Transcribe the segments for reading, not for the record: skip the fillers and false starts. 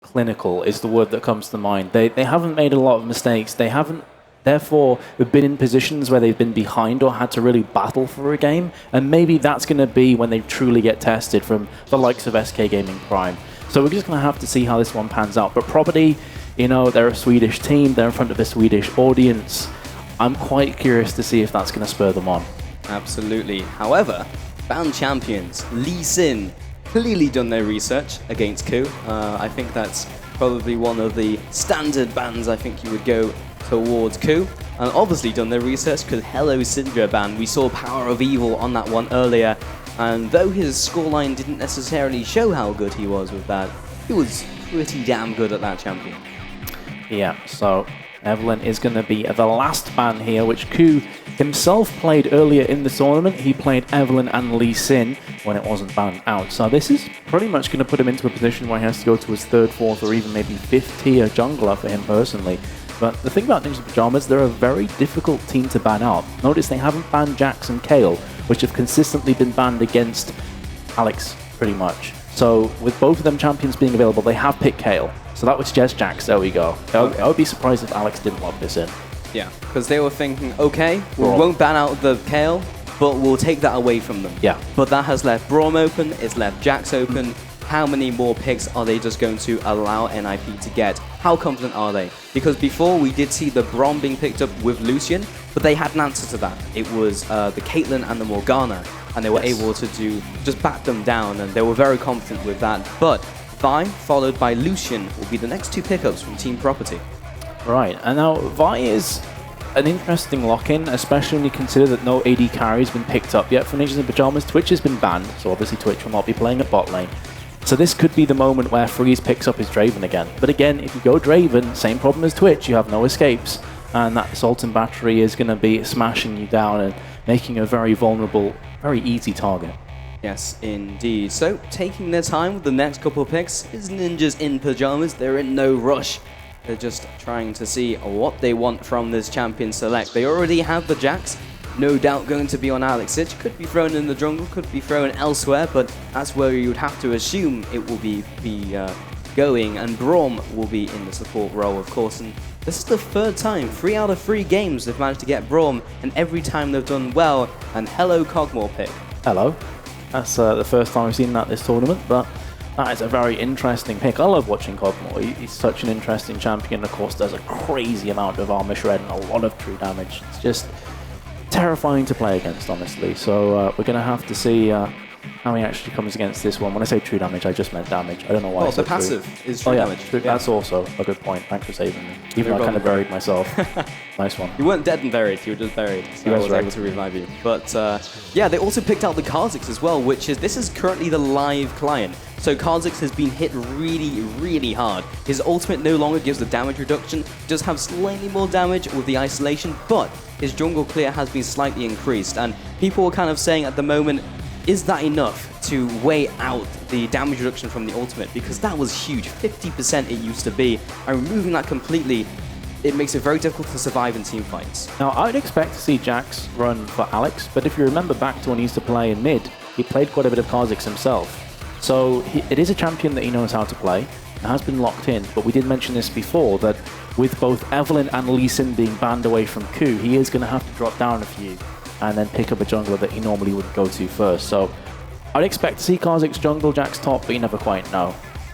clinical is the word that comes to mind. They haven't made a lot of mistakes. They haven't, therefore, been in positions where they've been behind or had to really battle for a game. And maybe that's going to be when they truly get tested from the likes of SK Gaming Prime. So we're just going to have to see how this one pans out. But Property, you know, they're a Swedish team. They're in front of a Swedish audience. I'm quite curious to see if that's going to spur them on. Absolutely. However, banned champions, Lee Sin, clearly done their research against Ku. I think that's probably one of the standard bans I think you would go towards Ku. And obviously done their research because Hello Syndra ban. We saw Power of Evil on that one earlier. And though his scoreline didn't necessarily show how good he was with that, he was pretty damn good at that champion. Yeah, so Evelyn is going to be the last ban here, which Ku himself played earlier in the tournament. He played Evelyn and Lee Sin when it wasn't banned out. So this is pretty much going to put him into a position where he has to go to his third, fourth, or even maybe fifth tier jungler for him personally. But the thing about Ninja Pyjamas, they're a very difficult team to ban out. Notice they haven't banned Jax and Kayle, which have consistently been banned against Alex, pretty much. So with both of them champions being available, they have picked Kayle. So that would suggest Jax. There we go. Okay. I would be surprised if Alex didn't lock this in. Yeah, because they were thinking, okay, we won't ban out the Kayle, but we'll take that away from them. Yeah. But that has left Braum open, it's left Jax open. How many more picks are they just going to allow NIP to get? How confident are they? Because before we did see the Braum being picked up with Lucian, but they had an answer to that. It was the Caitlyn and the Morgana, and they were able to just bat them down, and they were very confident with that. But Vi, followed by Lucian, will be the next two pickups from Team Property. Right, and now Vi is an interesting lock-in, especially when you consider that no AD carry has been picked up yet for Ninjas in Pyjamas. Twitch has been banned, so obviously Twitch will not be playing at bot lane. So this could be the moment where Freeze picks up his Draven again. But again, if you go Draven, same problem as Twitch, you have no escapes. And that Assault and Battery is going to be smashing you down and making a very vulnerable, very easy target. Yes, indeed. So, taking their time with the next couple of picks is Ninjas in Pyjamas. They're in no rush. They're just trying to see what they want from this champion select. They already have the Jax. No doubt going to be on Alex. It could be thrown in the jungle, could be thrown elsewhere, but that's where you would have to assume it will be going. And Braum will be in the support role, of course. And this is the third time, 3 out of 3 games they've managed to get Braum, and every time they've done well. And hello, Cogmore pick. Hello. That's the first time we've seen that this tournament, but that is a very interesting pick. I love watching Cogmore. He's such an interesting champion. Of course, there's a crazy amount of armor shred and a lot of true damage. It's just terrifying to play against, honestly. So we're going to have to see how he actually comes against this one. When I say true damage, I just meant damage. I don't know why. Well, the passive is true damage. True, yeah. That's also a good point. Thanks for saving me. Even though I kind of buried myself. Nice one. You weren't dead and buried, you were just buried. So I was able to revive you. But yeah, they also picked out the Kha'Zix as well, this is currently the live client. So Kha'Zix has been hit really, really hard. His ultimate no longer gives the damage reduction, does have slightly more damage with the isolation, but his jungle clear has been slightly increased. And people are kind of saying at the moment, is that enough to weigh out the damage reduction from the ultimate? Because that was huge, 50% it used to be, and removing that completely, it makes it very difficult to survive in team fights. Now, I'd expect to see Jax run for Alex, but if you remember back to when he used to play in mid, he played quite a bit of Kha'Zix himself. So it is a champion that he knows how to play. It has been locked in, but we did mention this before, that with both Evelyn and Lee Sin being banned away from Ku, he is going to have to drop down a few and then pick up a jungler that he normally wouldn't go to first. So I'd expect to see Kha'Zix jungle, Jax top, but you never quite know.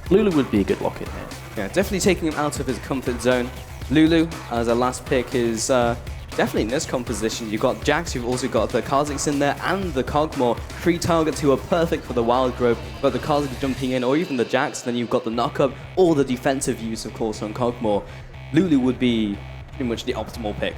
Lulu would be a good lock-in here. Yeah, definitely taking him out of his comfort zone. Lulu, as a last pick, is definitely in this composition. You've got Jax, you've also got the Kha'Zix in there, and the Cogmore. 3 targets who are perfect for the wild growth, but the Kha'Zix jumping in, or even the Jax, then you've got the knock-up, or the defensive use, of course, on Cogmore. Lulu would be pretty much the optimal pick.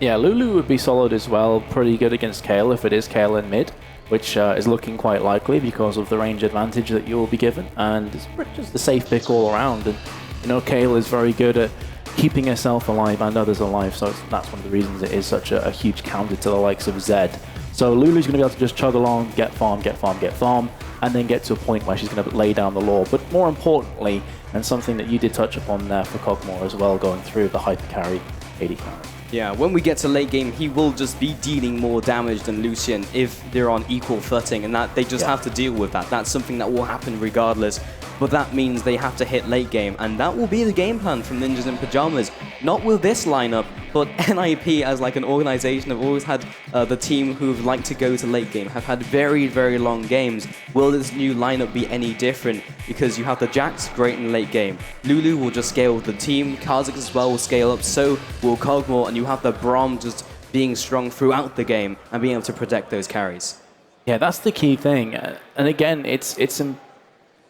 Yeah, Lulu would be solid as well. Pretty good against Kayle if it is Kayle in mid, which is looking quite likely because of the range advantage that you will be given. And it's just a safe pick all around. And you know, Kayle is very good at keeping herself alive and others alive, so that's one of the reasons it is such a huge counter to the likes of Zed. So Lulu's going to be able to just chug along, get farm, and then get to a point where she's going to lay down the law. But more importantly, and something that you did touch upon there for Cogmore as well, going through the hyper carry 80 count. Yeah, when we get to late game, he will just be dealing more damage than Lucian if they're on equal footing, and that they just have to deal with that. That's something that will happen regardless. but that means they have to hit late game, and that will be the game plan from Ninjas in Pyjamas. Not with this lineup, but NIP as like an organization have always had the team who've liked to go to late game, have had very, very long games. Will this new lineup be any different? Because you have the Jax, great in late game. Lulu will just scale with the team, Kha'Zix as well will scale up, so will Kog'Maw, and you have the Braum just being strong throughout the game and being able to protect those carries. Yeah, that's the key thing. And again, it's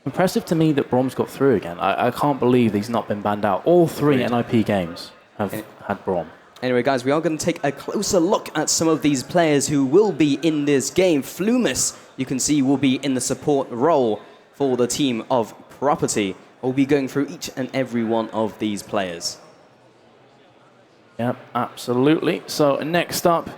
impressive to me that Braum's got through again. I can't believe he's not been banned out. All three NIP games have had Braum. Anyway, guys, we are going to take a closer look at some of these players who will be in this game. Flumis, you can see, will be in the support role for the team of Property. We'll be going through each and every one of these players. Yep, absolutely. So next up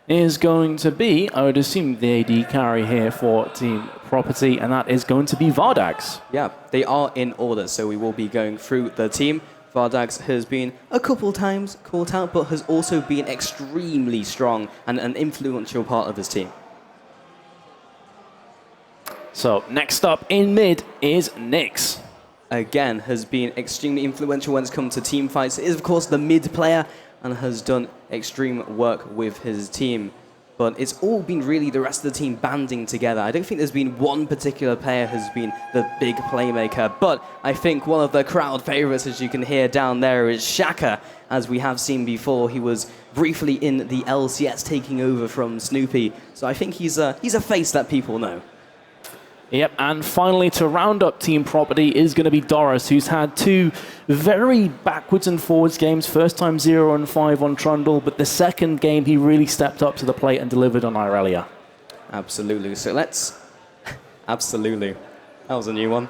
is going to be, I would assume, the AD carry here for Team Property, and that is going to be Vardags. Yeah, they are in order, so we will be going through the team. Vardags has been a couple times caught out, but has also been extremely strong and an influential part of this team. So next up in mid is Nyx. Again, has been extremely influential when it's come to team fights. Is of course the mid player and has done extreme work with his team. But it's all been really the rest of the team banding together. I don't think there's been one particular player who's been the big playmaker, but I think one of the crowd favorites, as you can hear down there, is Shaka. As we have seen before, he was briefly in the LCS taking over from Snoopy. So I think he's a face that people know. Yep, and finally to round up Team Property is going to be Doris, who's had two very backwards and forwards games. First time 0 and 5 on Trundle, but the second game he really stepped up to the plate and delivered on Irelia. Absolutely. So let's... Absolutely. That was a new one.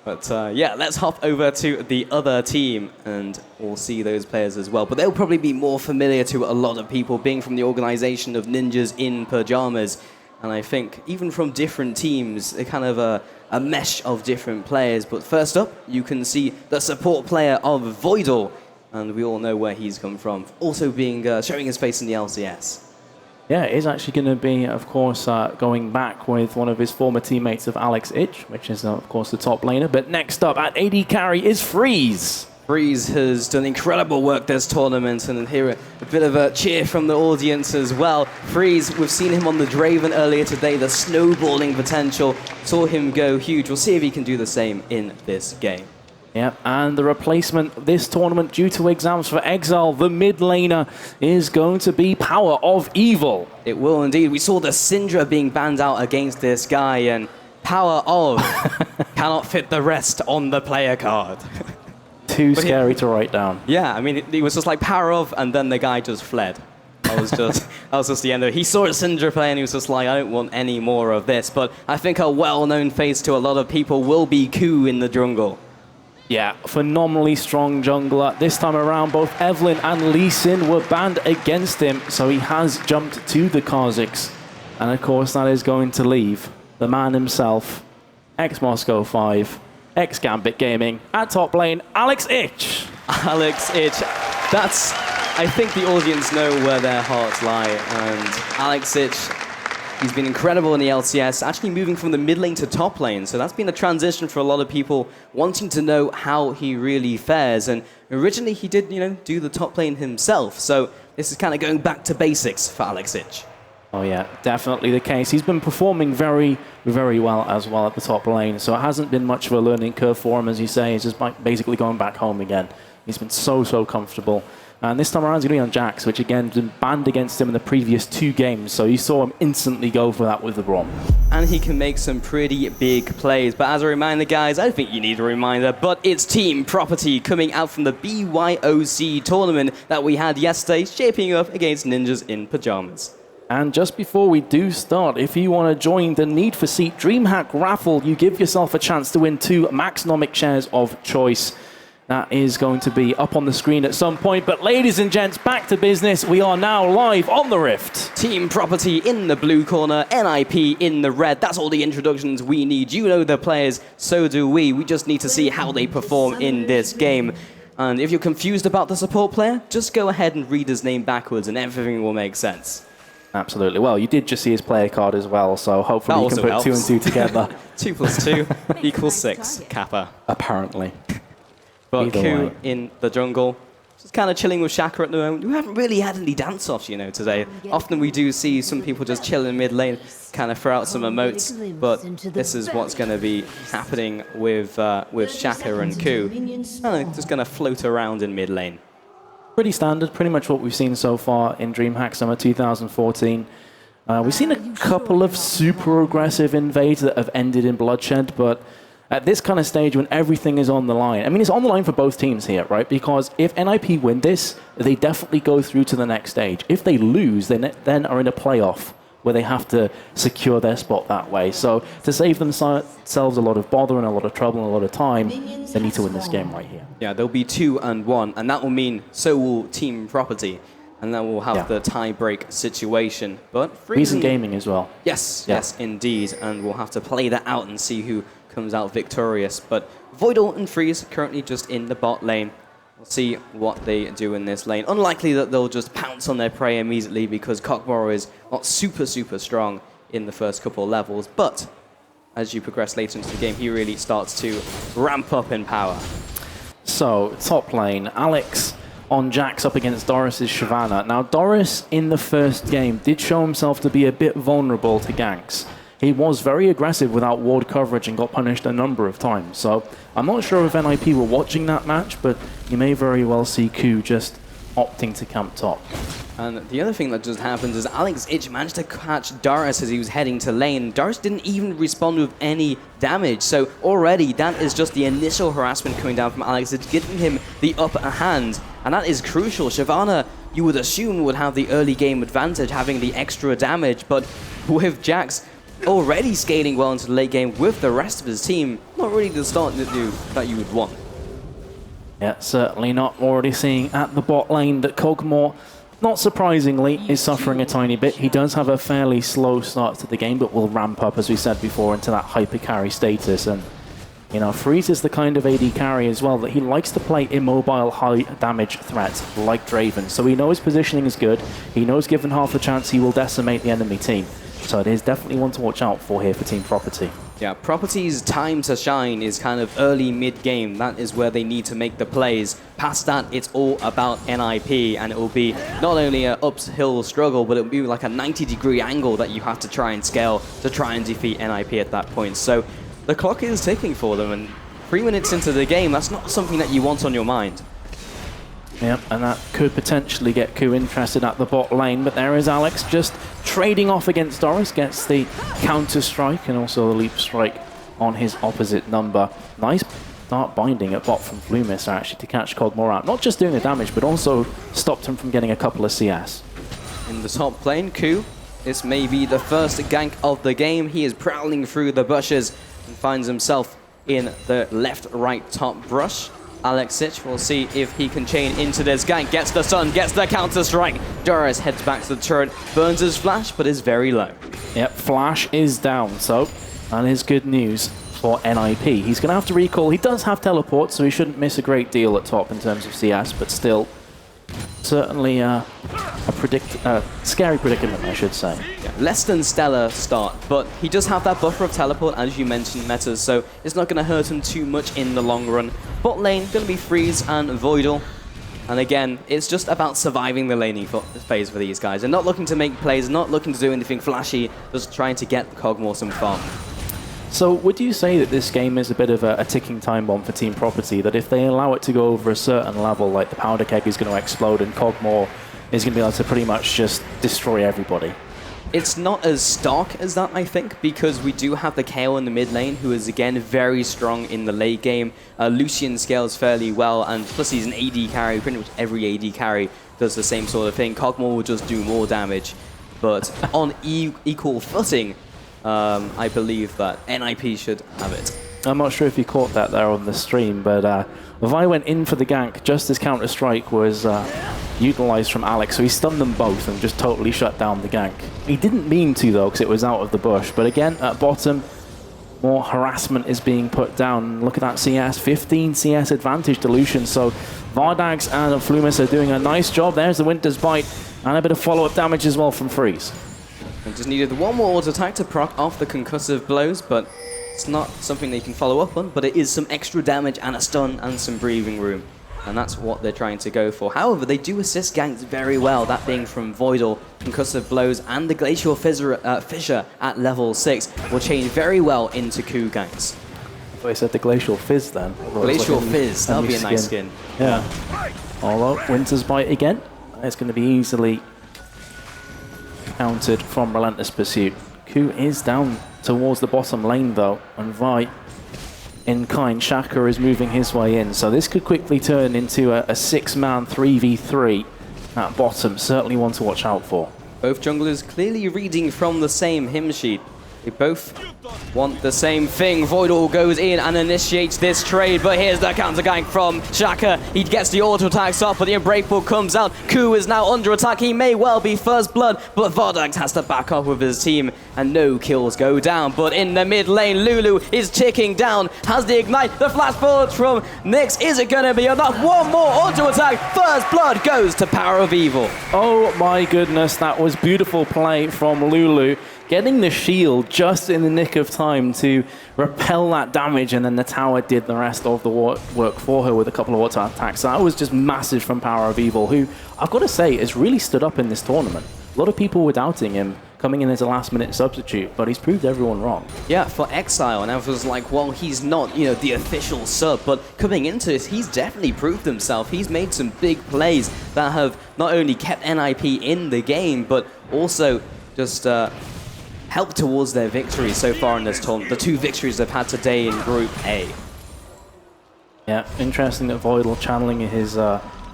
But yeah, let's hop over to the other team and we'll see those players as well. But they'll probably be more familiar to a lot of people, being from the organization of Ninjas in Pyjamas. And I think even from different teams, they're kind of a mesh of different players. But first up, you can see the support player of Voidal. And we all know where he's come from. Also being showing his face in the LCS. Yeah, it is actually going to be, of course, going back with one of his former teammates of Alex Ich, which is, of course, the top laner. But next up at AD carry is Freeze. Freeze has done incredible work this tournament, and here a bit of a cheer from the audience as well. Freeze, we've seen him on the Draven earlier today, the snowballing potential, saw him go huge. We'll see if he can do the same in this game. Yeah, and the replacement this tournament due to exams for Exile, the mid laner, is going to be Power of Evil. It will indeed. We saw the Syndra being banned out against this guy, and Power of cannot fit the rest on the player card. Too scary to write down. Yeah, I mean, it was just like Power of, and then the guy just fled. That was just the end of it. He saw a Syndra play and he was just like, I don't want any more of this. But I think a well-known face to a lot of people will be Ku in the jungle. Yeah, phenomenally strong jungler. This time around, both Evelyn and Lee Sin were banned against him, so he has jumped to the Kha'Zix. And of course, that is going to leave the man himself, ex-Moscow 5, ex-Gambit Gaming, at top lane, Alex Ich. Alex Ich. That's... I think the audience know where their hearts lie, and Alex Ich, he's been incredible in the LCS, actually moving from the mid lane to top lane, so that's been a transition for a lot of people wanting to know how he really fares, and originally he did, do the top lane himself, so this is kind of going back to basics for Alex Ich. Oh yeah, definitely the case. He's been performing very, very well as well at the top lane, so it hasn't been much of a learning curve for him, as you say. He's just basically going back home again. He's been so, so comfortable. And this time around he's going to be on Jax, which again has been banned against him in the previous 2 games, so you saw him instantly go for that with the Braum. And he can make some pretty big plays. But as a reminder, guys, I don't think you need a reminder, but it's Team Property coming out from the BYOC tournament that we had yesterday, shaping up against Ninjas in Pyjamas. And just before we do start, if you want to join the Need for Seat DreamHack raffle, you give yourself a chance to win 2 Maxnomic shares of choice. That is going to be up on the screen at some point. But ladies and gents, back to business. We are now live on the Rift. Team Property in the blue corner, NIP in the red. That's all the introductions we need. You know the players, so do we. We just need to see how they perform in this game. And if you're confused about the support player, just go ahead and read his name backwards and everything will make sense. Absolutely. Well, you did just see his player card as well, so hopefully you can put 2 and 2 together. 2 + 2 = 6, Kappa. Apparently. But Ku in the jungle, just kind of chilling with Shaka at the moment. We haven't really had any dance-offs, you know, today. Often we do see some people just chill in mid lane, kind of throw out some emotes, but this is what's going to be happening with Shaka and Ku. Just going to float around in mid lane. Pretty standard, pretty much what we've seen so far in DreamHack Summer 2014. We've seen a couple of super aggressive invades that have ended in bloodshed, but at this kind of stage when everything is on the line, I mean, it's on the line for both teams here, right? Because if NIP win this, they definitely go through to the next stage. If they lose, they then are in a playoff where they have to secure their spot that way. So to save themselves a lot of bother and a lot of trouble and a lot of time, they need to win this game right here. Yeah, they'll be 2 and 1, and that will mean so will Team Property, and then we'll have the tie-break situation. But Reason Gaming as well. Yes, yes, indeed, and we'll have to play that out and see who comes out victorious. But Voidal and Freeze currently just in the bot lane. We'll see what they do in this lane. Unlikely that they'll just pounce on their prey immediately because Cockmore is not super strong in the first couple of levels. But as you progress later into the game, he really starts to ramp up in power. So, top lane, Alex on Jax up against Doris's Shyvana. Now, Doris in the first game did show himself to be a bit vulnerable to ganks. He was very aggressive without ward coverage and got punished a number of times. So I'm not sure if NIP were watching that match, but you may very well see Ku just opting to camp top. And the other thing that just happened is Alex Ich managed to catch Doris as he was heading to lane. Doris didn't even respond with any damage. So already that is just the initial harassment coming down from Alex. It's giving him the upper hand. And that is crucial. Shyvana, you would assume, would have the early game advantage, having the extra damage. But with Jax already scaling well into the late game with the rest of his team, not really the start that you would want. Yeah, certainly not. Already seeing at the bot lane that Cogmore, not surprisingly, is suffering a tiny bit. He does have a fairly slow start to the game, but will ramp up, as we said before, into that hyper carry status. And, you know, Freeze is the kind of AD carry as well that he likes to play immobile, high damage threats like Draven. So he knows positioning is good. He knows given half a chance he will decimate the enemy team. So it is definitely one to watch out for here for Team Property. Yeah, Property's time to shine is kind of early mid-game. That is where they need to make the plays. Past that, it's all about NIP, and it will be not only an uphill struggle, but it will be like a 90-degree angle that you have to try and scale to try and defeat NIP at that point. So the clock is ticking for them, and 3 minutes into the game, that's not something that you want on your mind. Yep, and that could potentially get Ku interested at the bot lane, but there is Alex just trading off against Doris, gets the counter strike and also the leap strike on his opposite number. Nice start binding at bot from Flumis actually to catch Cogmore out. Not just doing the damage, but also stopped him from getting a couple of CS. In the top lane, Ku, this may be the first gank of the game. He is prowling through the bushes and finds himself in the left-right top brush. Alex Ich will see if he can chain into this gank. Gets the stun, gets the counter-strike. Doris heads back to the turret, burns his flash, but is very low. Yep, flash is down, so that is good news for NIP. He's going to have to recall. He does have teleport, so he shouldn't miss a great deal at top in terms of CS, but still, certainly a scary predicament, I should say. Yeah, less than stellar start, but he does have that buffer of teleport, as you mentioned, Metas, so it's not going to hurt him too much in the long run. Bot lane, going to be Freeze and Voidal. And again, it's just about surviving the laning phase for these guys. They're not looking to make plays, not looking to do anything flashy, just trying to get Cogmore some farm. So would you say that this game is a bit of a ticking time bomb for Team Property, that if they allow it to go over a certain level, like the powder keg is going to explode and Cogmore is going to be able to pretty much just destroy everybody? It's not as stark as that, I think, because we do have the KO in the mid lane, who is, again, very strong in the late game. Lucian scales fairly well, and plus he's an AD carry. Pretty much every AD carry does the same sort of thing. Cogmore will just do more damage. But on equal footing, I believe that NIP should have it. I'm not sure if you caught that there on the stream, but Vi went in for the gank just as Counter-Strike was utilized from Alex, so he stunned them both and just totally shut down the gank. He didn't mean to, though, because it was out of the bush. But again, at bottom, more harassment is being put down. Look at that CS, 15 CS advantage to Lucian. So Vardags and Flumis are doing a nice job. There's the Winter's Bite and a bit of follow-up damage as well from Freeze. And just needed one more auto attack to proc off the concussive blows, but it's not something they can follow up on, but it is some extra damage and a stun and some breathing room. And that's what they're trying to go for. However, they do assist ganks very well, that being from Voidal, concussive blows, and the Glacial Fissure at level 6 will change very well into Coup ganks. So I said the Glacial Fizz then. Glacial Fizz, that'll be a nice skin. Yeah. Although, Winter's Bite again. It's going to be easily countered from Relentless Pursuit. Coup is down towards the bottom lane though, and Vi, in kind, Shaka is moving his way in. So this could quickly turn into a 6-man 3v3 at bottom. Certainly one to watch out for. Both junglers clearly reading from the same hymn sheet. They both want the same thing. Voidal goes in and initiates this trade, but here's the counter gank from Shaka. He gets the auto attacks off, but the Unbreakable comes out. Coup is now under attack. He may well be first blood, but Vardags has to back up with his team, and no kills go down. But in the mid lane, Lulu is ticking down, has the ignite. The flash bullets from Nyx. Is it going to be enough? One more auto attack. First blood goes to Power of Evil. Oh my goodness, that was beautiful play from Lulu. Getting the shield just in the nick of time to repel that damage, and then the tower did the rest of the work for her with a couple of auto attacks. So that was just massive from Power of Evil, who, I've got to say, has really stood up in this tournament. A lot of people were doubting him, coming in as a last-minute substitute, but he's proved everyone wrong. Yeah, for Exile, and I was like, well, he's not, the official sub, but coming into this, he's definitely proved himself. He's made some big plays that have not only kept NIP in the game, but also just helped towards their victory so far in this tournament. The 2 victories they've had today in Group A. Yeah, interesting that Voidal channeling his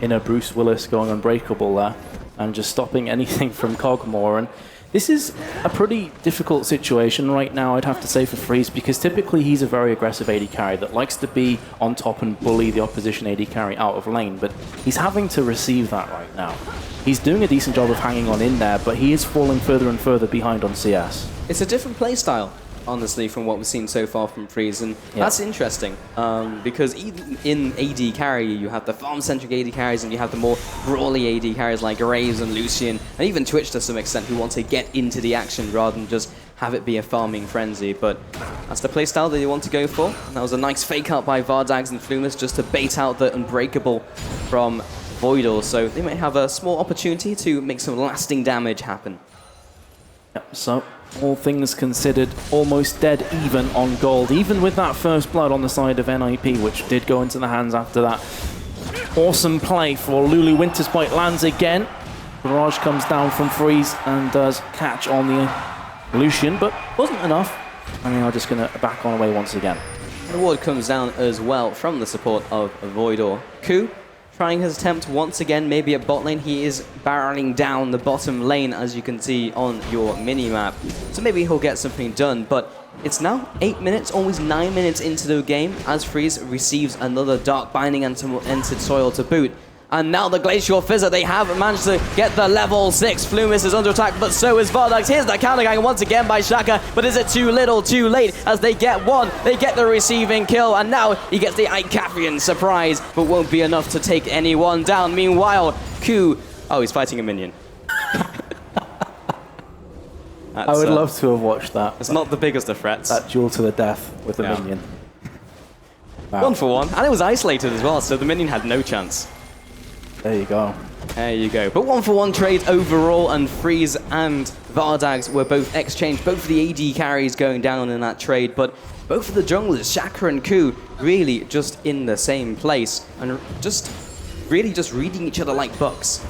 inner Bruce Willis, going unbreakable there and just stopping anything from Cogmore. And this is a pretty difficult situation right now, I'd have to say, for Freeze, because typically he's a very aggressive AD carry that likes to be on top and bully the opposition AD carry out of lane, but he's having to receive that right now. He's doing a decent job of hanging on in there, but he is falling further and further behind on CS. It's a different playstyle, honestly, from what we've seen so far from Freeze, and that's interesting, because even in AD carry, you have the farm-centric AD carries, and you have the more brawly AD carries like Graves and Lucian, and even Twitch to some extent, who want to get into the action rather than just have it be a farming frenzy. But that's the playstyle that you want to go for. And that was a nice fake out by Vardags and Flumis just to bait out the Unbreakable from Voidal, so they might have a small opportunity to make some lasting damage happen. Yep, so all things considered, almost dead even on gold, even with that first blood on the side of NIP, which did go into the hands after that awesome play for Lulu. Winter's Bite lands again. Barrage comes down from Freeze and does catch on the Lucian, but wasn't enough. And they are just going to back on away once again. The ward comes down as well from the support of Voidal. Coup trying his attempt once again, maybe at bot lane. He is barreling down the bottom lane, as you can see on your mini-map. So maybe he'll get something done, but it's now 8 minutes, almost 9 minutes into the game, as Freeze receives another Dark Binding and entered soil to boot. And now the Glacial Fizzer, they have managed to get the level 6. Flumis is under attack, but so is Vardags. Here's the counter gang once again by Shaka, but is it too little, too late? As they get one, they get the receiving kill, and now he gets the Icathian surprise, but won't be enough to take anyone down. Meanwhile, Coup, oh, he's fighting a minion. I would love to have watched that. It's not the biggest of threats. That duel to the death with the minion. Wow. 1 for 1, and it was isolated as well, so the minion had no chance. There you go. There you go. But 1 for 1 trade overall, and Freeze and Vardags were both exchanged. Both of the AD carries going down in that trade, but both of the junglers, Shaka and Coup, really just in the same place and just really just reading each other like books.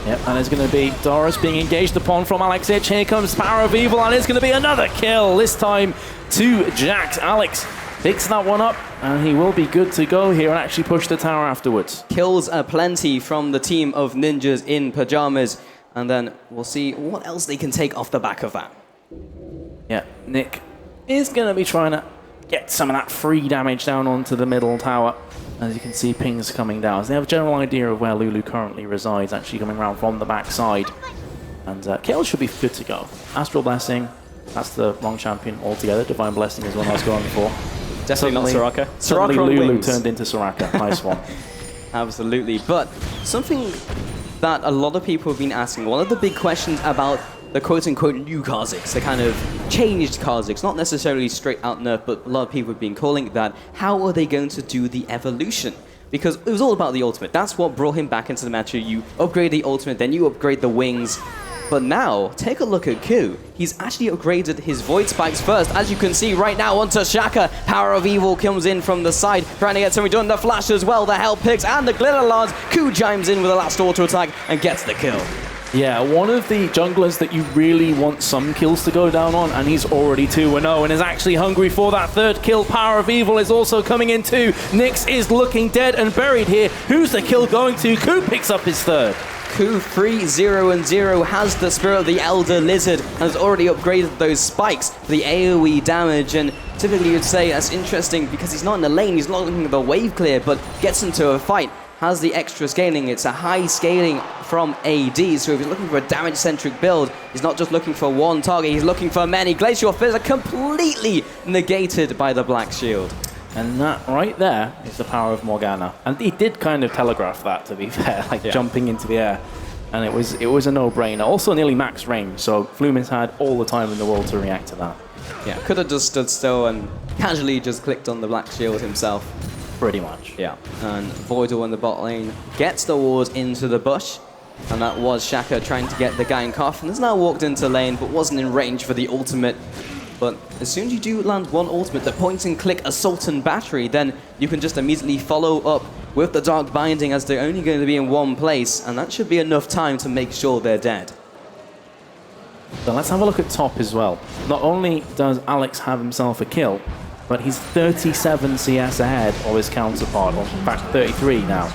Yep, and it's going to be Doris being engaged upon from Alex Itch. Here comes Power of Evil, and it's going to be another kill, this time to Jax. Alex picks that one up, and he will be good to go here and actually push the tower afterwards. Kills plenty from the team of ninjas in Pyjamas, and then we'll see what else they can take off the back of that. Yeah, Nick is going to be trying to get some of that free damage down onto the middle tower. As you can see, pings coming down. So they have a general idea of where Lulu currently resides, actually coming around from the backside. And Kayle should be good to go. Astral Blessing, That's the wrong champion altogether. Divine Blessing is one I was going for. Definitely not Soraka. Suddenly Soraka on Lulu wings. turned into Soraka. Nice one. Absolutely. But something that a lot of people have been asking, one of the big questions about the quote-unquote new Kha'Zix, the kind of changed Kha'Zix, not necessarily straight out nerf, but a lot of people have been calling it that, how are they going to do the evolution? Because it was all about the ultimate. That's what brought him back into the match. You upgrade the ultimate, then you upgrade the wings. But now, take a look at Q. He's actually upgraded his Void Spikes first. As you can see right now, onto Shaka. Power of Evil comes in from the side, trying to get something done. The Flash as well, the Hell Picks, and the Glitter Lance. Q chimes in with the last auto attack and gets the kill. Yeah, one of the junglers that you really want some kills to go down on, and he's already 2-0 and is actually hungry for that third kill. Power of Evil is also coming in too. Nyx is looking dead and buried here. Who's the kill going to? Ku picks up his third. Ku 3-0-0 has the Spirit of the Elder Lizard and has already upgraded those spikes for the AoE damage, and typically you'd say that's interesting because he's not in the lane, he's not looking at the wave clear, but gets into a fight, has the extra scaling. It's a high scaling from AD, so if he's looking for a damage-centric build, he's not just looking for one target, he's looking for many. Glacial Fizz are completely negated by the Black Shield. And that right there is the power of Morgana. And he did kind of telegraph that, to be fair, like jumping into the air. And it was a no-brainer. Also nearly max range, so Flumin's had all the time in the world to react to that. Yeah, could have just stood still and casually just clicked on the Black Shield himself. Pretty much. Yeah, and Voidal in the bot lane gets the ward into the bush. And that was Shaka trying to get the gank off. And has now walked into lane, but wasn't in range for the ultimate. But as soon as you do land one ultimate, the point and click Assault and Battery, then you can just immediately follow up with the Dark Binding, as they're only going to be in one place, and that should be enough time to make sure they're dead. So let's have a look at top as well. Not only does Alex have himself a kill, but he's 37 CS ahead of his counterpart, or in fact 33 now.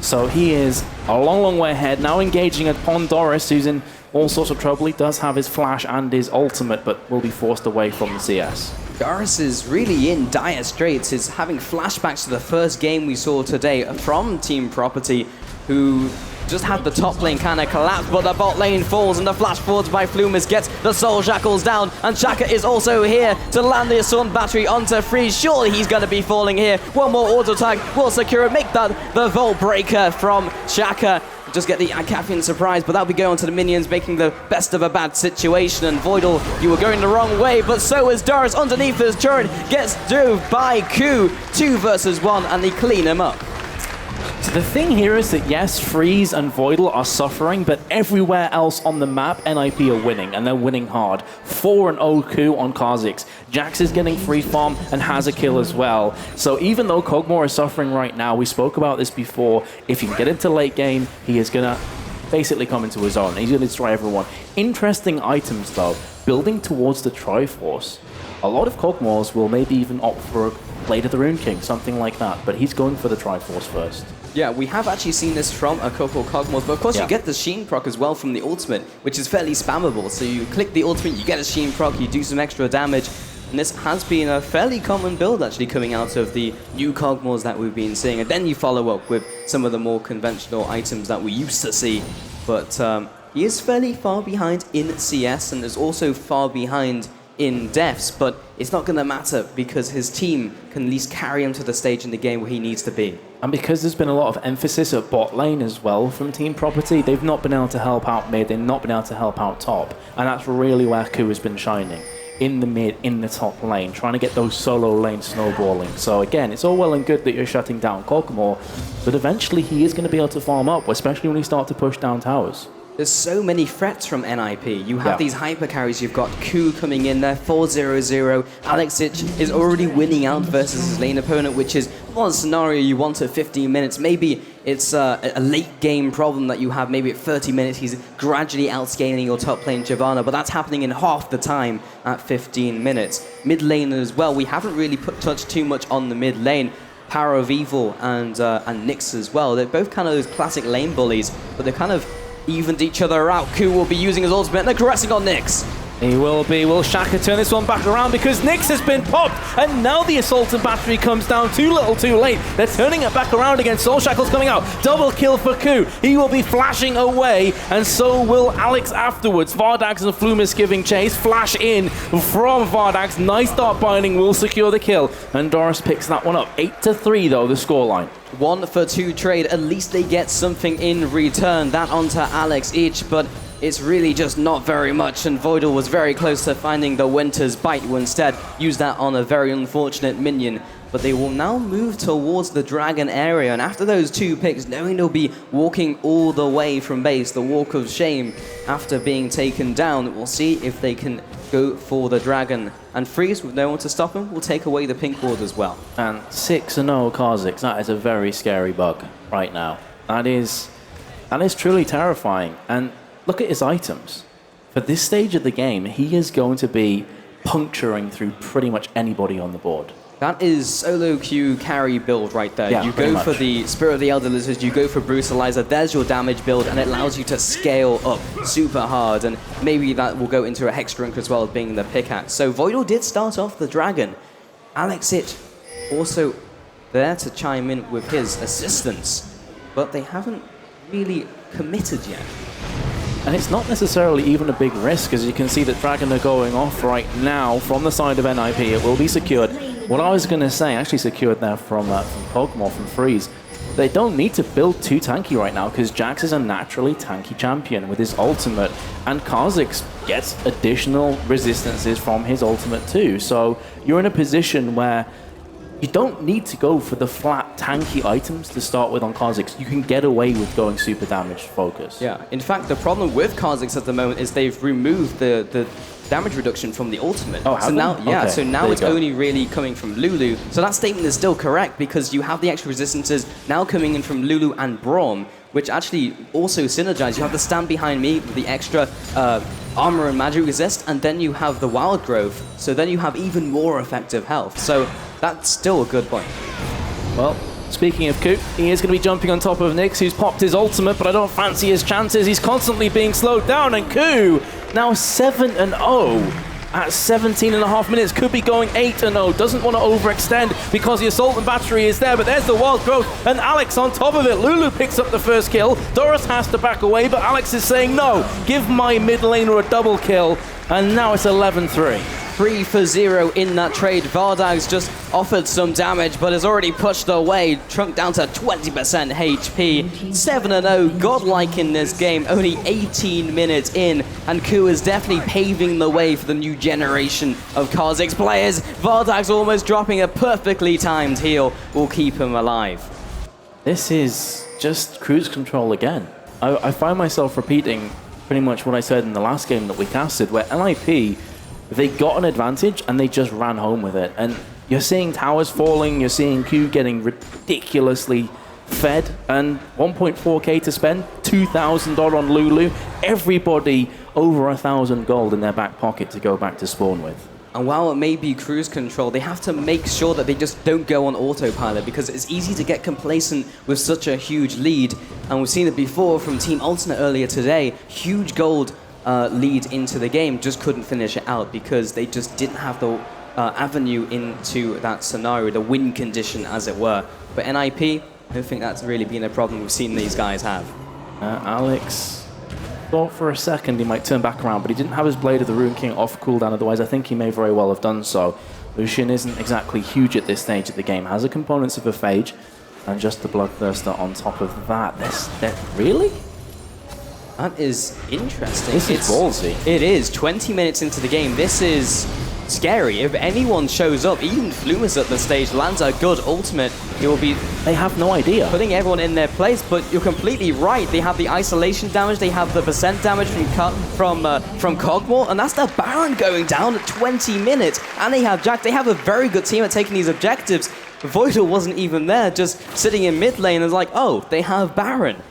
So he is a long, long way ahead, now engaging upon Doris, who's in all sorts of trouble. He does have his flash and his ultimate, but will be forced away from the CS. Doris is really in dire straits. He's having flashbacks to the first game we saw today from Team Property, who just had the top lane kind of collapse, but the bot lane falls and the flash forwards by Flumis gets the soul shackles down, and Shaka is also here to land the assault battery onto Freeze. Surely he's going to be falling here. One more auto tag will secure it, make that the Vault Breaker from Shaka. Just get the Caffeine surprise, but that'll be going to the minions, making the best of a bad situation. And Voidal, you were going the wrong way, but so is Doris underneath his turret, gets dove by Ku. 2 versus 1, and they clean him up. So the thing here is that yes, Freeze and Voidal are suffering, but everywhere else on the map, NIP are winning, and they're winning hard. 4-0 Ku on Kha'Zix. Jax is getting free farm and has a kill as well. So even though Kog'Maw is suffering right now, we spoke about this before, if he can get into late game, he is going to basically come into his own. He's going to destroy everyone. Interesting items though, building towards the Triforce. A lot of Kog'Maws will maybe even opt for a Blade of the Rune King, something like that, but he's going for the Triforce first. Yeah, we have actually seen this from a couple Kog'Maws, but of course you get the Sheen proc as well from the ultimate, which is fairly spammable. So you click the ultimate, you get a Sheen proc, you do some extra damage, and this has been a fairly common build actually coming out of the new Kog'Maws that we've been seeing, and then you follow up with some of the more conventional items that we used to see. But he is fairly far behind in CS, and is also far behind in deaths, but it's not going to matter because his team can at least carry him to the stage in the game where he needs to be. And because there's been a lot of emphasis at bot lane as well from Team Property, they've not been able to help out mid, they've not been able to help out top, and that's really where Ku has been shining. In the mid, in the top lane, trying to get those solo lanes snowballing. So again, it's all well and good that you're shutting down Kog'Maw, but eventually he is going to be able to farm up, especially when you start to push down towers. There's so many threats from NIP. You have these hyper carries. You've got Ku coming in there, 4-0-0. Alexic is already winning out versus his lane opponent, which is not a scenario you want at 15 minutes. Maybe it's a late game problem that you have. Maybe at 30 minutes he's gradually outscaling your top lane Shyvana, but that's happening in half the time at 15 minutes. Mid lane as well. We haven't really touched too much on the mid lane. Power of Evil and Nyx as well. They're both kind of those classic lane bullies, but they're kind of evened each other out. Ku will be using his ultimate and they're caressing on Nyx. He will be. Will Shaka turn this one back around because Nyx has been popped and now the Assault and Battery comes down too little too late. They're turning it back around again. Soul Shackle's coming out. Double kill for Ku. He will be flashing away and so will Alex afterwards. Vardags and Flumis giving chase. Flash in from Vardags. Nice dart binding will secure the kill and Doris picks that one up. 8-3 though, the scoreline. 1-for-2 trade. At least they get something in return. That onto Alex each, but it's really just not very much, and Voidal was very close to finding the Winter's Bite, who instead used that on a very unfortunate minion. But they will now move towards the Dragon area, and after those 2 picks, knowing they'll be walking all the way from base, the Walk of Shame, after being taken down, we'll see if they can go for the Dragon. And Freeze, with no one to stop him, will take away the pink ward as well. And 6-0 Kha'Zix, that is a very scary bug right now. That is truly terrifying. And look at his items. For this stage of the game, he is going to be puncturing through pretty much anybody on the board. That is solo queue carry build right there. Yeah, you go for the Spirit of the Elder Lizard, you go for Brutalizer, there's your damage build, and it allows you to scale up super hard, and maybe that will go into a Hex Drink as well as being the pickaxe. So Voidal did start off the Dragon. Alex Itch also there to chime in with his assistance, but they haven't really committed yet. And it's not necessarily even a big risk, as you can see that Dragon are going off right now from the side of NIP. It will be secured. What I was going to say, actually secured there from Pokemon, from Freeze. They don't need to build too tanky right now, because Jax is a naturally tanky champion with his ultimate, and Kha'Zix gets additional resistances from his ultimate too. So you're in a position where you don't need to go for the flat tanky items to start with on Kha'Zix. You can get away with going super damage focus. Yeah, in fact, the problem with Kha'Zix at the moment is they've removed the damage reduction from the ultimate. Oh, so now, yeah, okay, so now it's only really coming from Lulu. So that statement is still correct because you have the extra resistances now coming in from Lulu and Braum, which actually also synergize. You have the Stand Behind Me with the extra armor and magic resist, and then you have the Wild Growth, so then you have even more effective health. So that's still a good point. Well, speaking of Ku, he is going to be jumping on top of Nyx, who's popped his ultimate, but I don't fancy his chances. He's constantly being slowed down, and Ku, now 7-0 at 17.5 minutes, could be going 8-0. Doesn't want to overextend because the Assault and Battery is there, but there's the Wild Growth, and Alex on top of it. Lulu picks up the first kill. Doris has to back away, but Alex is saying, no, give my mid laner a double kill, and now it's 11-3. 3-0 in that trade. Vardags just offered some damage, but has already pushed away, shrunk down to 20% HP. 7-0, godlike in this game, only 18 minutes in, and Ku is definitely paving the way for the new generation of Kha'Zix players. Vardags almost dropping a perfectly timed heal will keep him alive. This is just cruise control again. I find myself repeating pretty much what I said in the last game that we casted, where NIP, they got an advantage and they just ran home with it. And you're seeing towers falling, you're seeing Ku getting ridiculously fed, and 1.4k to spend, 2,000 odd on Lulu. Everybody over 1,000 gold in their back pocket to go back to spawn with. And while it may be cruise control, they have to make sure that they just don't go on autopilot, because it's easy to get complacent with such a huge lead. And we've seen it before from Team Alternate earlier today. Huge gold lead into the game, just couldn't finish it out because they just didn't have the avenue into that scenario, the win condition as it were. But NIP, I don't think that's really been a problem we've seen these guys have. Alex thought for a second he might turn back around, but he didn't have his Blade of the Rune King off cooldown, otherwise I think he may very well have done so. Lucian isn't exactly huge at this stage of the game, has the components of a Phage, and just the Bloodthirster on top of that. Really? That is interesting. This is ballsy. It is. 20 minutes into the game. This is scary. If anyone shows up, even Flumis at the stage, lands a good ultimate, it will be... They have no idea. Putting everyone in their place, but you're completely right. They have the isolation damage, they have the percent damage from Cogmore, and that's the Baron going down at 20 minutes. And they have Jack. They have a very good team at taking these objectives. Voidal wasn't even there, just sitting in mid lane, and it's like, oh, they have Baron.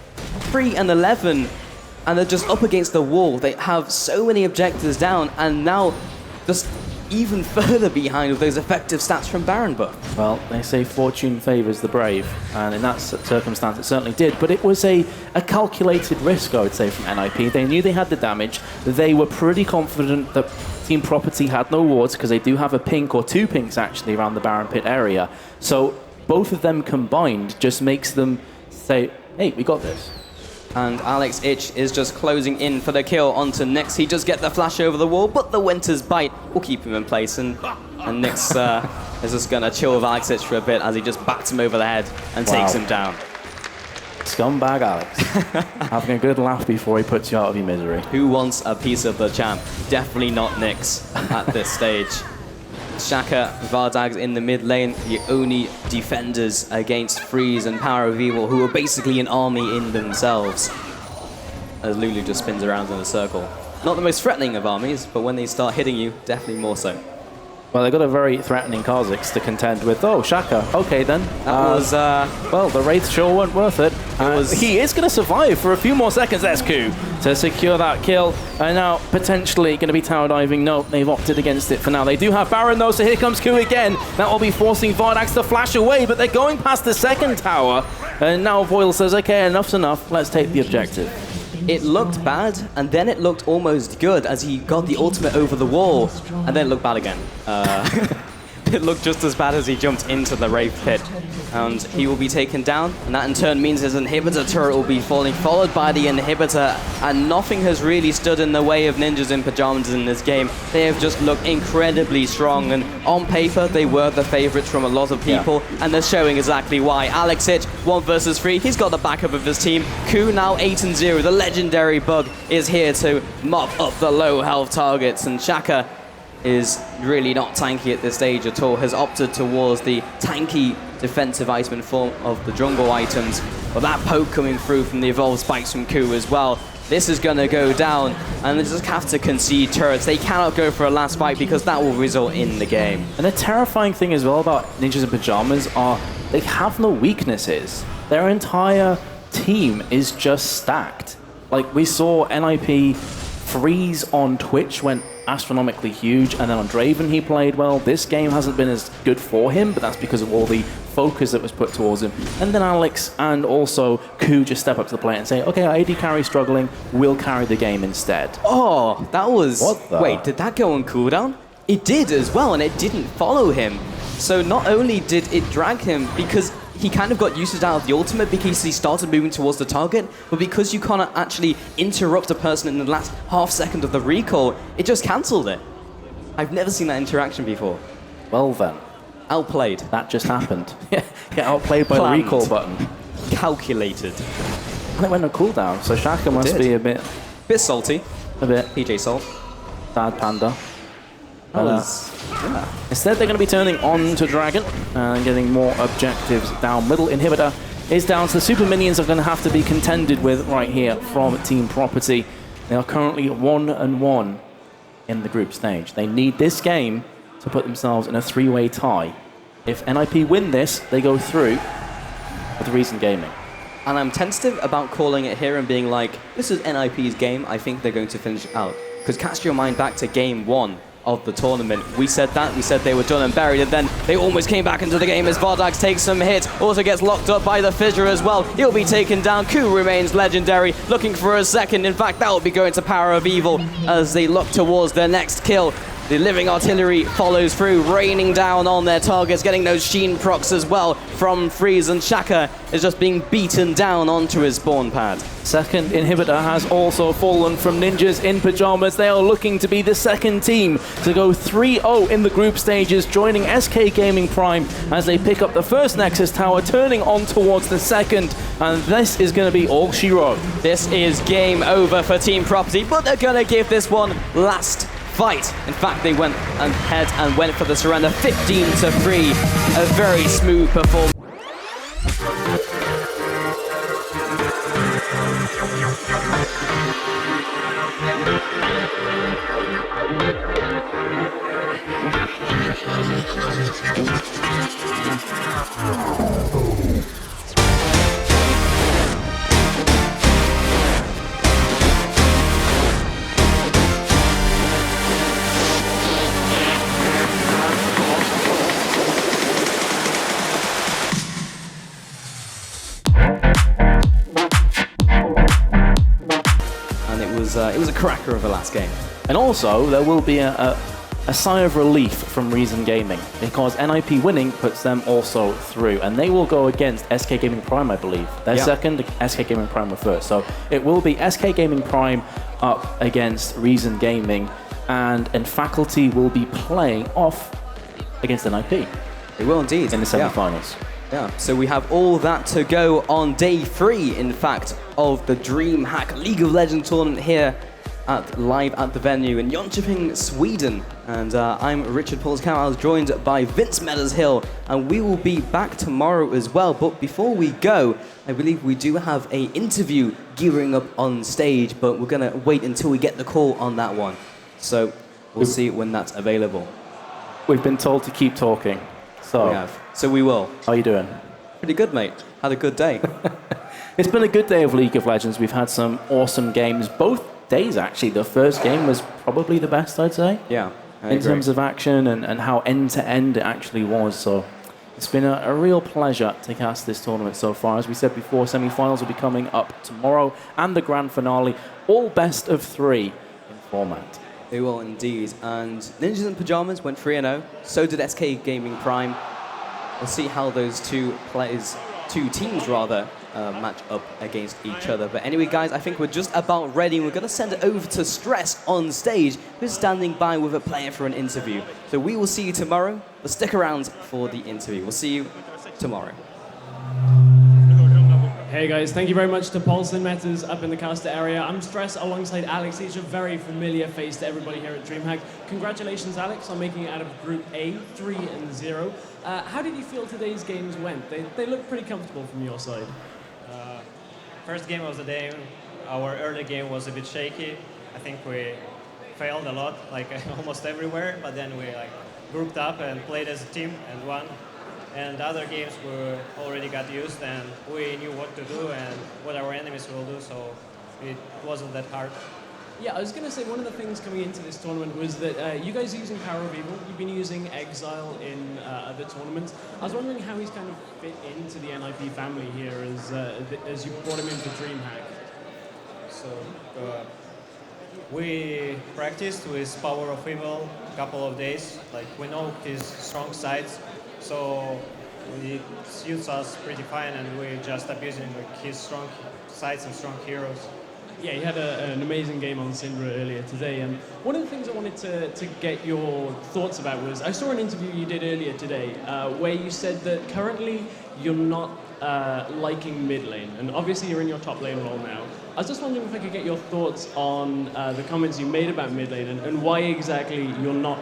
3 and 11. And they're just up against the wall. They have so many objectives down, and now just even further behind with those effective stats from Baron buff. Well, they say fortune favours the brave, and in that circumstance it certainly did, but it was a calculated risk, I would say, from NIP. They knew they had the damage. They were pretty confident that Team Property had no wards, because they do have a pink, or 2 pinks actually, around the Baron Pit area. So both of them combined just makes them say, hey, we got this. And Alex Ich is just closing in for the kill onto Nyx. He does get the flash over the wall, but the Winter's Bite will keep him in place. And Nyx is just going to chill with Alex Ich for a bit as he just bats him over the head and takes him down. Scumbag Alex. Having a good laugh before he puts you out of your misery. Who wants a piece of the champ? Definitely not Nyx at this stage. Shaka, Vardags in the mid lane, the only defenders against Freeze and Power of Evil, who are basically an army in themselves. As Lulu just spins around in a circle. Not the most threatening of armies, but when they start hitting you, definitely more so. Well, they've got a very threatening Kha'Zix to contend with. Oh, Shaka. Okay, then. That was... well, the Wraith sure weren't worth it. He is going to survive for a few more seconds. That's Ku to secure that kill. And now, potentially, going to be tower diving. No, they've opted against it for now. They do have Baron, though, so here comes Ku again. That will be forcing Vardags to flash away, but they're going past the second tower. And now Voil says, okay, enough's enough. Let's take the objective. It looked bad, and then it looked almost good as he got the ultimate over the wall, and then it looked bad again. It looked just as bad as he jumped into the Wraith Pit, and he will be taken down, and that in turn means his inhibitor turret will be falling, followed by the inhibitor, and nothing has really stood in the way of Ninjas in Pyjamas in this game. They have just looked incredibly strong, and on paper, they were the favorites from a lot of people, and they're showing exactly why. Alex Ich, 1 versus 3, he's got the backup of his team. Ku now 8-0, the legendary bug is here to mop up the low health targets, and Shaka is really not tanky at this stage at all, has opted towards the tanky defensive iceman form of the jungle items, but that poke coming through from the evolved spikes from Ku as well. This is going to go down, and they just have to concede turrets. They cannot go for a last fight because that will result in the game. And the terrifying thing as well about Ninjas in Pyjamas are they have no weaknesses. Their entire team is just stacked. Like, we saw NIP Freeze on Twitch went astronomically huge, and then on Draven he played well. This game hasn't been as good for him, but that's because of all the focus that was put towards him. And then Alex and also Ku just step up to the plate and say, okay, our AD carry struggling, we'll carry the game instead. Oh, that was... What the? Wait, did that go on cooldown? It did as well, and it didn't follow him. So not only did it drag him, because he kind of got usage out of the ultimate because he started moving towards the target, but because you cannot actually interrupt a person in the last half second of the recall, it just cancelled it. I've never seen that interaction before. Well then. Outplayed. That just happened. Get outplayed by Planned. the recall button. Calculated. And it went on cooldown, so Shaka must be a bit salty. A bit. PJ Salt. Sad panda. Yeah. Instead, they're going to be turning on to Dragon and getting more objectives down middle. Inhibitor is down, so the super minions are going to have to be contended with right here from Team Property. They are currently 1-1 in the group stage. They need this game to put themselves in a 3-way tie. If NIP win this, they go through with Reason Gaming. And I'm tentative about calling it here and being like, this is NIP's game. I think they're going to finish it out. Because cast your mind back to game 1 of the tournament. We said that. We said they were done and buried, and then they almost came back into the game as Vardags takes some hits. Also gets locked up by the Fissure as well. He'll be taken down. Ku remains legendary, looking for a second. In fact, that will be going to Power of Evil as they look towards their next kill. The living artillery follows through, raining down on their targets, getting those Sheen procs as well from Freeze, and Shaka is just being beaten down onto his spawn pad. Second inhibitor has also fallen from Ninjas in Pyjamas. They are looking to be the second team to go 3-0 in the group stages, joining SK Gaming Prime as they pick up the first Nexus Tower, turning on towards the second, and this is going to be all she wrote. This is game over for Team Property, but they're going to give this one last fight. In fact, they went ahead and went for the surrender 15-3. A very smooth performance. it was a cracker of a last game. And also, there will be a sigh of relief from Reason Gaming, because NIP winning puts them also through, and they will go against SK Gaming Prime, I believe. They're second, SK Gaming Prime were first. So it will be SK Gaming Prime up against Reason Gaming, and Faculty will be playing off against NIP. They will indeed. In the semi-finals. Yeah, so we have all that to go on day 3, in fact, of the DreamHack League of Legends tournament here live at the venue in Jönköping, Sweden. And I'm Richard Polskau. I was joined by Vince Meadershill, and we will be back tomorrow as well. But before we go, I believe we do have an interview gearing up on stage, but we're going to wait until we get the call on that one. So we'll see when that's available. We've been told to keep talking. So we have. So we will. How are you doing? Pretty good, mate. Had a good day. It's been a good day of League of Legends. We've had some awesome games. Both days, actually. The first game was probably the best, I'd say. Yeah, in terms of action and how end-to-end it actually was. So it's been a real pleasure to cast this tournament so far. As we said before, semi-finals will be coming up tomorrow, and the grand finale, all best of 3 in format. They will indeed. And Ninjas in Pyjamas went 3-0. So did SK Gaming Prime. We'll see how those two teams match up against each other. But anyway, guys, I think we're just about ready. We're going to send it over to Stress on stage, who's standing by with a player for an interview. So we will see you tomorrow, but stick around for the interview. We'll see you tomorrow. Hey guys, thank you very much to Paulson Metters up in the caster area. I'm Stress alongside Alex. He's a very familiar face to everybody here at DreamHack. Congratulations, Alex, on making it out of Group A, 3-0. How did you feel today's games went? They look pretty comfortable from your side. First game of the day, our early game was a bit shaky. I think we failed a lot, like almost everywhere, but then we grouped up and played as a team and won. And other games we already got used, and we knew what to do and what our enemies will do, so it wasn't that hard. Yeah, I was going to say, one of the things coming into this tournament was that you guys are using Power of Evil. You've been using Exile in other tournaments. I was wondering how he's kind of fit into the NIP family here as you brought him into DreamHack. So we practiced with Power of Evil a couple of days. Like, we know his strong sides, so it suits us pretty fine, and we're just abusing his strong sides and strong heroes. Yeah, you had an amazing game on Syndra earlier today, and one of the things I wanted to get your thoughts about was, I saw an interview you did earlier today where you said that currently you're not liking mid lane, and obviously you're in your top lane role now. I was just wondering if I could get your thoughts on the comments you made about mid lane and why exactly you're not,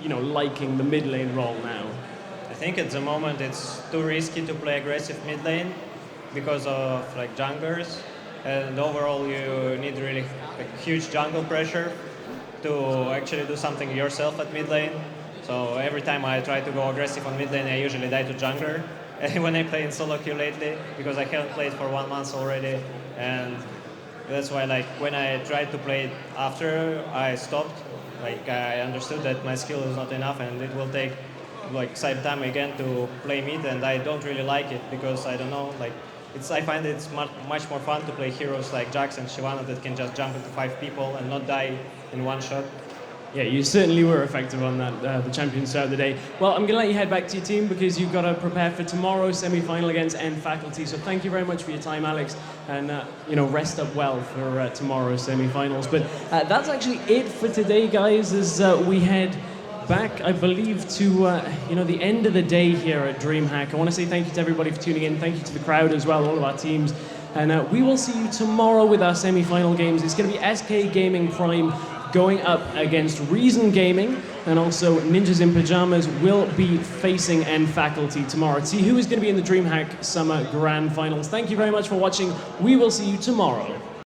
liking the mid lane role now. I think at the moment it's too risky to play aggressive mid lane because of junglers. And overall, you need really huge jungle pressure to actually do something yourself at mid lane. So every time I try to go aggressive on mid lane, I usually die to jungler. When I play in solo queue lately, because I haven't played for 1 month already, and that's why when I tried to play it after I stopped, I understood that my skill is not enough, and it will take side time again to play mid, and I don't really like it because I don't know, I find it's much more fun to play heroes like Jax and Shyvana that can just jump into 5 people and not die in one shot. Yeah, you certainly were effective on that, the champion start of the day. Well, I'm going to let you head back to your team because you've got to prepare for tomorrow's semi-final against Faculty. So thank you very much for your time, Alex, and rest up well for tomorrow's semi-finals. But that's actually it for today, guys, as we head back, I believe, to the end of the day here at DreamHack. I want to say thank you to everybody for tuning in. Thank you to the crowd as well, all of our teams. And we will see you tomorrow with our semi-final games. It's going to be SK Gaming Prime going up against Reason Gaming, and also Ninjas in Pyjamas will be facing Faculty tomorrow to see who is going to be in the DreamHack Summer Grand Finals. Thank you very much for watching. We will see you tomorrow.